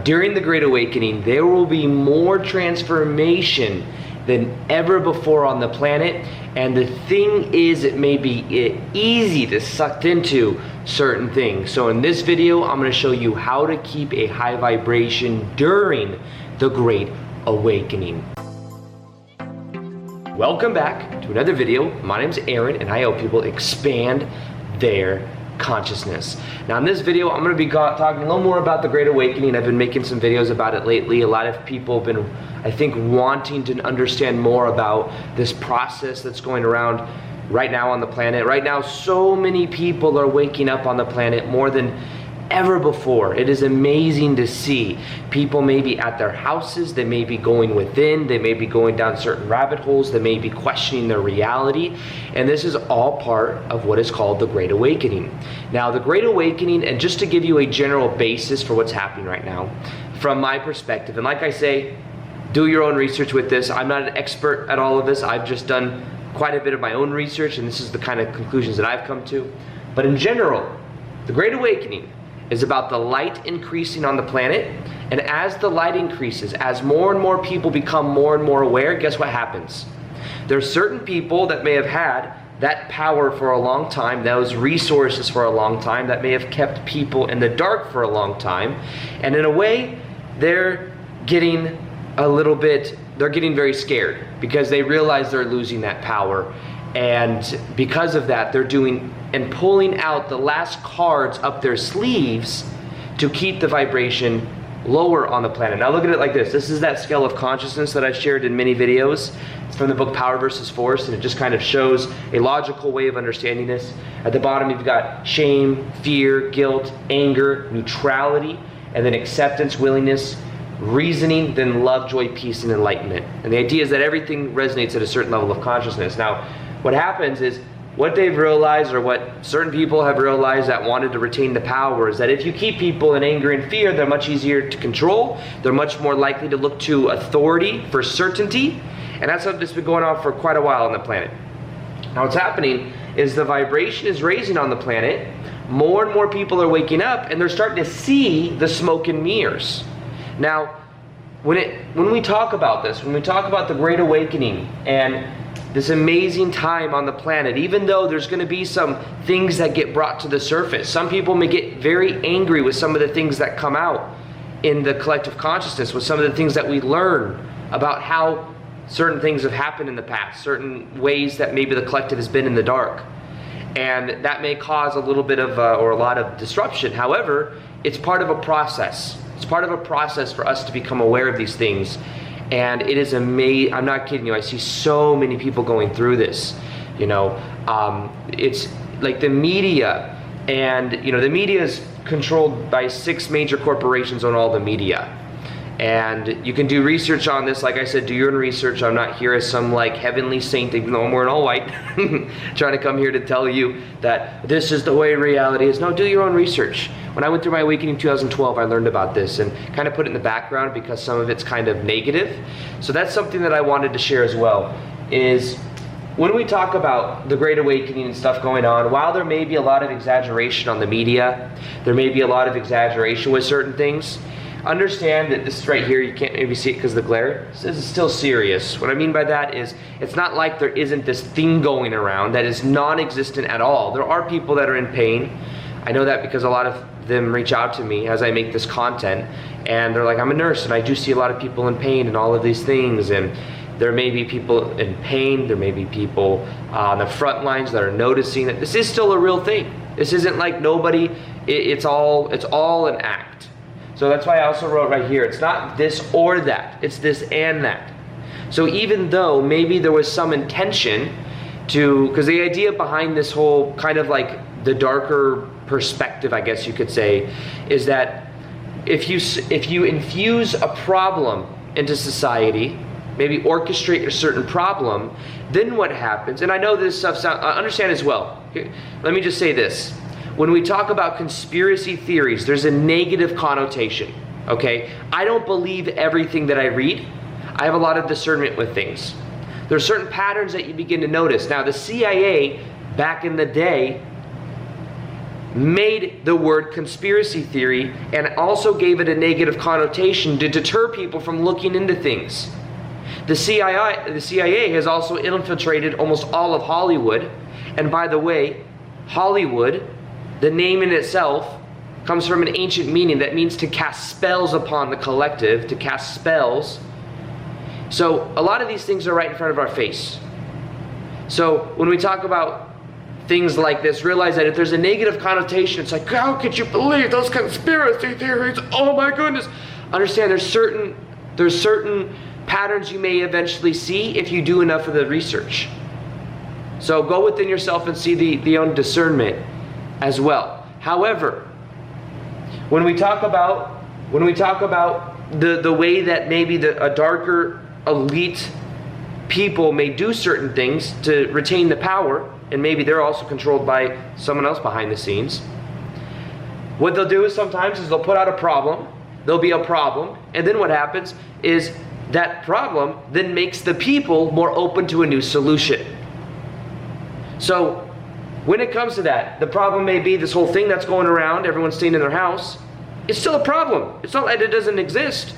during the Great Awakening, there will be more transformation than ever before on the planet. And the thing is, it may be easy to sucked into certain things. So in this video, I'm going to show you how to keep a high vibration during the Great Awakening. Welcome back to another video. My name's Aaron, and I help people expand their consciousness. Now in this video, I'm going to be talking a little more about the Great Awakening. I've been making some videos about it lately. A lot of people have been, I think, wanting to understand more about this process that's going around right now on the planet. Right now, so many people are waking up on the planet more than ever before. It is amazing to see. People may be at their houses, they may be going within, they may be going down certain rabbit holes, they may be questioning their reality, and this is all part of what is called the Great Awakening. Now, the Great Awakening, and just to give you a general basis for what's happening right now, from my perspective, and like I say, do your own research with this. I'm not an expert at all of this. I've just done quite a bit of my own research, and this is the kind of conclusions that I've come to. But in general, the Great Awakening is about the light increasing on the planet, and as the light increases, as more and more people become more and more aware, guess what happens? There are certain people that may have had that power for a long time, those resources for a long time, that may have kept people in the dark for a long time, and in a way, they're getting very scared because they realize they're losing that power. And because of that, they're doing and pulling out the last cards up their sleeves to keep the vibration lower on the planet. Now look at it like this. This is that scale of consciousness that I've shared in many videos. It's from the book Power versus Force, and it just kind of shows a logical way of understanding this. At the bottom, you've got shame, fear, guilt, anger, neutrality, and then acceptance, willingness, reasoning, then love, joy, peace, and enlightenment. And the idea is that everything resonates at a certain level of consciousness. Now, what happens is, what they've realized, or what certain people have realized that wanted to retain the power, is that if you keep people in anger and fear, they're much easier to control. They're much more likely to look to authority for certainty. And that's something that's been going on for quite a while on the planet. Now what's happening is the vibration is raising on the planet. More and more people are waking up, and they're starting to see the smoke and mirrors. Now, when we talk about this, when we talk about the Great Awakening and this amazing time on the planet, even though there's going to be some things that get brought to the surface, some people may get very angry with some of the things that come out in the collective consciousness, with some of the things that we learn about how certain things have happened in the past, certain ways that maybe the collective has been in the dark. And that may cause a little bit of, or a lot of disruption. However, it's part of a process. It's part of a process for us to become aware of these things. And it is amazing. I'm not kidding you. I see so many people going through this. It's like the media, and the media is controlled by 6 major corporations on all the media. And you can do research on this. Like I said, do your own research. I'm not here as some like heavenly saint, even though I'm wearing all white, trying to come here to tell you that this is the way reality is. No, do your own research. When I went through my awakening in 2012, I learned about this and kind of put it in the background because some of it's kind of negative. So that's something that I wanted to share as well, is when we talk about the Great Awakening and stuff going on, while there may be a lot of exaggeration on the media, there may be a lot of exaggeration with certain things, understand that this right here, you can't maybe see it because of the glare, this is still serious. What I mean by that is, it's not like there isn't this thing going around that is non-existent at all. There are people that are in pain. I know that because a lot of them reach out to me as I make this content, and they're like, I'm a nurse and I do see a lot of people in pain and all of these things, and there may be people in pain, there may be people on the front lines that are noticing that this is still a real thing. This isn't like nobody, it's all an act. So that's why I also wrote right here, it's not this or that, it's this and that. So even though maybe there was some intention to, because the idea behind this whole kind of like the darker perspective, I guess you could say, is that if you infuse a problem into society, maybe orchestrate a certain problem, then what happens, and I know this stuff understand as well. Here, let me just say this. When we talk about conspiracy theories, there's a negative connotation, okay? I don't believe everything that I read. I have a lot of discernment with things. There are certain patterns that you begin to notice. Now, the CIA, back in the day, made the word conspiracy theory and also gave it a negative connotation to deter people from looking into things. The CIA has also infiltrated almost all of Hollywood. And by the way, Hollywood, the name in itself, comes from an ancient meaning that means to cast spells upon the collective, to cast spells. So a lot of these things are right in front of our face. So when we talk about things like this, realize that if there's a negative connotation, it's like, how could you believe those conspiracy theories? Oh my goodness. Understand there's certain patterns you may eventually see if you do enough of the research. So go within yourself and see the own discernment as well. However, when we talk about the way that maybe a darker elite people may do certain things to retain the power, and maybe they're also controlled by someone else behind the scenes, what they'll do is sometimes they'll put out a problem, there'll be a problem, and then what happens is that problem then makes the people more open to a new solution. So when it comes to that, the problem may be this whole thing that's going around, everyone's staying in their house. It's still a problem. It's not that it doesn't exist.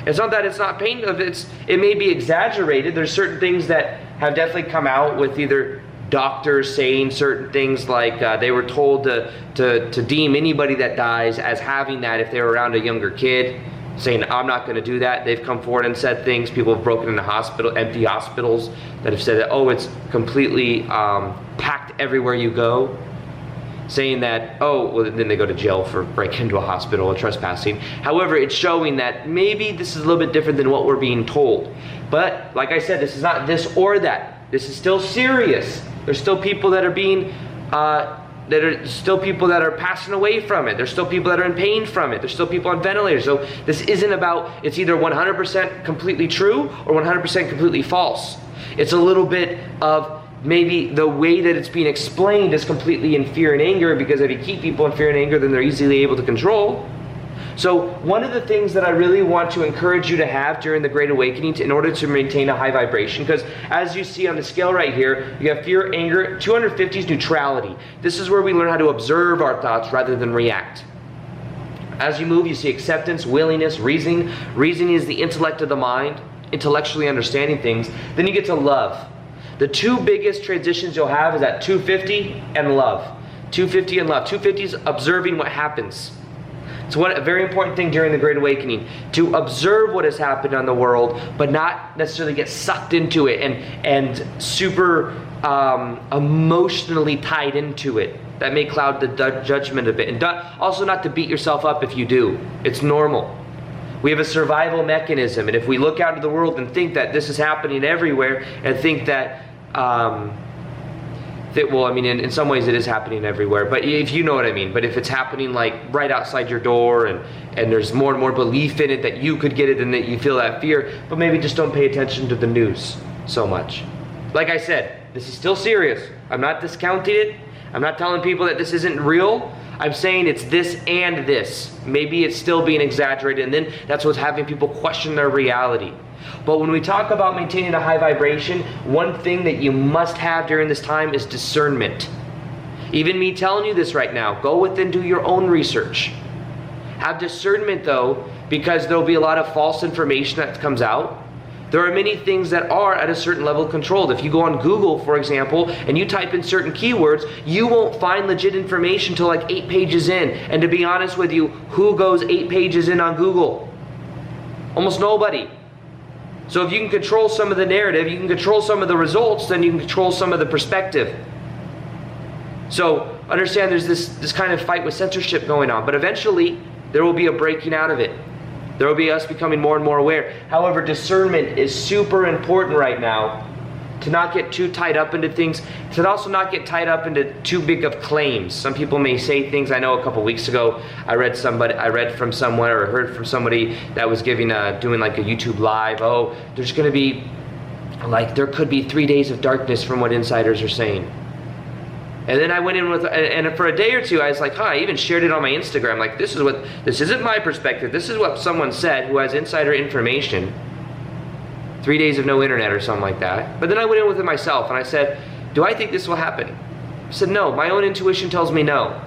It's not that it's not painful. It may be exaggerated. There's certain things that have definitely come out with either doctors saying certain things like they were told to deem anybody that dies as having that if they were around a younger kid, saying, I'm not going to do that. They've come forward and said things. People have broken into empty hospitals that have said that, oh, it's completely packed everywhere you go. Saying that, oh, well, then they go to jail for breaking into a hospital or trespassing. However, it's showing that maybe this is a little bit different than what we're being told. But, like I said, this is not this or that. This is still serious. There's still people that are being people that are passing away from it. There's still people that are in pain from it. There's still people on ventilators. So this isn't about, it's either 100% completely true or 100% completely false. It's a little bit of maybe the way that it's being explained is completely in fear and anger, because if you keep people in fear and anger, then they're easily able to control. So one of the things that I really want to encourage you to have during the Great Awakening in order to maintain a high vibration, because as you see on the scale right here, you have fear, anger, 250 is neutrality. This is where we learn how to observe our thoughts rather than react. As you move, you see acceptance, willingness, reasoning. Reasoning is the intellect of the mind, intellectually understanding things. Then you get to love. The two biggest transitions you'll have is at 250 and love. 250 and love. 250 is observing what happens. It's a very important thing during the Great Awakening, to observe what has happened on the world, but not necessarily get sucked into it and super emotionally tied into it. That may cloud the judgment a bit. And also not to beat yourself up if you do. It's normal. We have a survival mechanism, and if we look out into the world and think that this is happening everywhere, and think that, well, I mean, in some ways it is happening everywhere, but if you know what I mean, but if it's happening like right outside your door, and there's more and more belief in it that you could get it and that you feel that fear, but maybe just don't pay attention to the news so much. Like I said, this is still serious. I'm not discounting it. I'm not telling people that this isn't real. I'm saying it's this and this. Maybe it's still being exaggerated, and then that's what's having people question their reality. But when we talk about maintaining a high vibration, one thing that you must have during this time is discernment. Even me telling you this right now, go within, do your own research. Have discernment though, because there'll be a lot of false information that comes out. There are many things that are at a certain level controlled. If you go on Google, for example, and you type in certain keywords, you won't find legit information till like 8 pages in. And to be honest with you, who goes 8 pages in on Google? Almost nobody. So if you can control some of the narrative, you can control some of the results, then you can control some of the perspective. So understand there's this kind of fight with censorship going on, but eventually there will be a breaking out of it. There will be us becoming more and more aware. However, discernment is super important right now, to not get too tied up into things, to also not get tied up into too big of claims. Some people may say things. I know a couple weeks ago I read from someone, or heard from somebody that was doing like a YouTube live. Oh, there's going to be there could be 3 days of darkness from what insiders are saying. And then I went in and for a day or two, I was like, I even shared it on my Instagram. Like, this isn't my perspective. This is what someone said who has insider information. 3 days of no internet or something like that. But then I went in with it myself and I said, do I think this will happen? I said, no, my own intuition tells me no.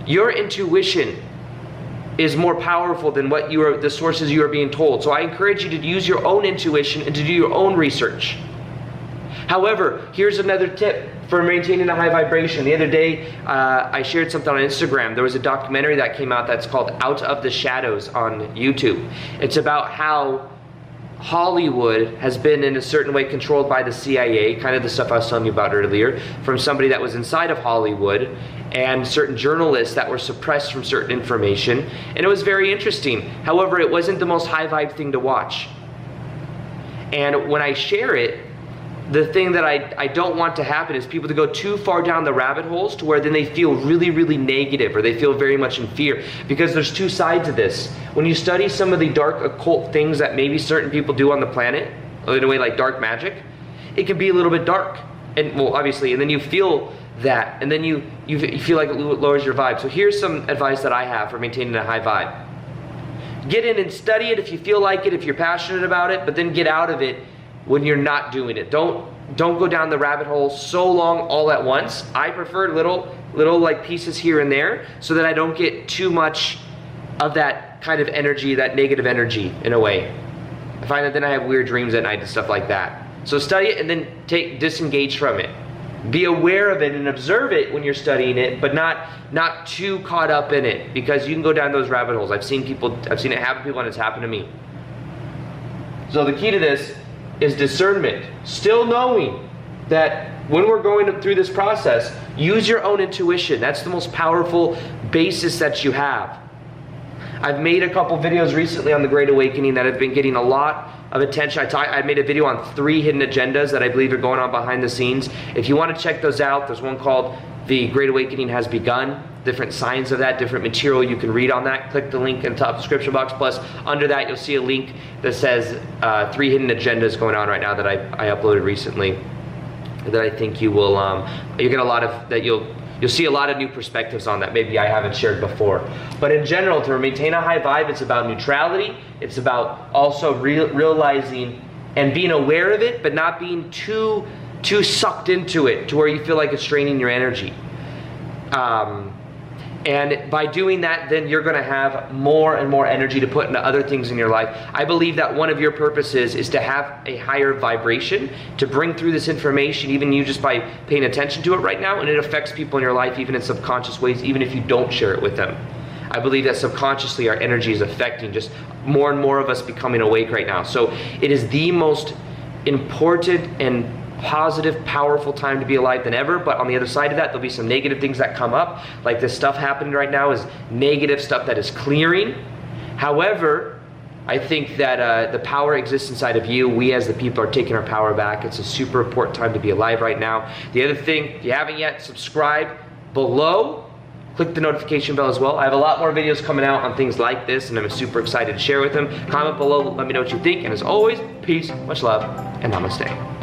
Your intuition is more powerful than the sources you are being told. So I encourage you to use your own intuition and to do your own research. However, here's another tip for maintaining a high vibration. The other day, I shared something on Instagram. There was a documentary that came out that's called Out of the Shadows on YouTube. It's about how Hollywood has been in a certain way controlled by the CIA, kind of the stuff I was telling you about earlier, from somebody that was inside of Hollywood, and certain journalists that were suppressed from certain information, and it was very interesting. However, it wasn't the most high vibe thing to watch. And when I share it, the thing that I don't want to happen is people to go too far down the rabbit holes to where then they feel really, really negative, or they feel very much in fear, because there's two sides of this. When you study some of the dark occult things that maybe certain people do on the planet, in a way like dark magic, it can be a little bit dark, and well, obviously, and then you feel that, and then you feel like it lowers your vibe. So here's some advice that I have for maintaining a high vibe. Get in and study it if you feel like it, if you're passionate about it, but then get out of it when you're not doing it. Don't go down the rabbit hole so long all at once. I prefer little like pieces here and there, so that I don't get too much of that kind of energy, that negative energy in a way. I find that then I have weird dreams at night and stuff like that. So study it and then disengage from it. Be aware of it and observe it when you're studying it, but not too caught up in it, because you can go down those rabbit holes. I've seen it happen to people, and it's happened to me. So the key to this is discernment. Still knowing that when we're going through this process, use your own intuition. That's the most powerful basis that you have. I've made a couple videos recently on the Great Awakening that have been getting a lot of attention. I made a video on 3 hidden agendas that I believe are going on behind the scenes. If you want to check those out, there's one called The Great Awakening Has Begun. Different signs of that, different material you can read on that. Click the link in the top description box. Plus, under that, you'll see a link that says 3 hidden agendas going on right now that I uploaded recently. That I think you will, you'll get a lot of, that you'll see a lot of new perspectives on that maybe I haven't shared before. But in general, to maintain a high vibe, it's about neutrality. It's about also realizing and being aware of it, but not being too sucked into it to where you feel like it's draining your energy. And by doing that, then you're going to have more and more energy to put into other things in your life. I believe that one of your purposes is to have a higher vibration, to bring through this information, even you just by paying attention to it right now, and it affects people in your life even in subconscious ways, even if you don't share it with them. I believe that subconsciously our energy is affecting just more and more of us becoming awake right now. So it is the most important and positive, powerful time to be alive than ever. But on the other side of that, there'll be some negative things that come up. Like this stuff happening right now is negative stuff that is clearing. However, I think that the power exists inside of you. We as the people are taking our power back. It's a super important time to be alive right now. The other thing, if you haven't yet, subscribe below. Click the notification bell as well. I have a lot more videos coming out on things like this, and I'm super excited to share with them. Comment below, let me know what you think. And as always, peace, much love, and namaste.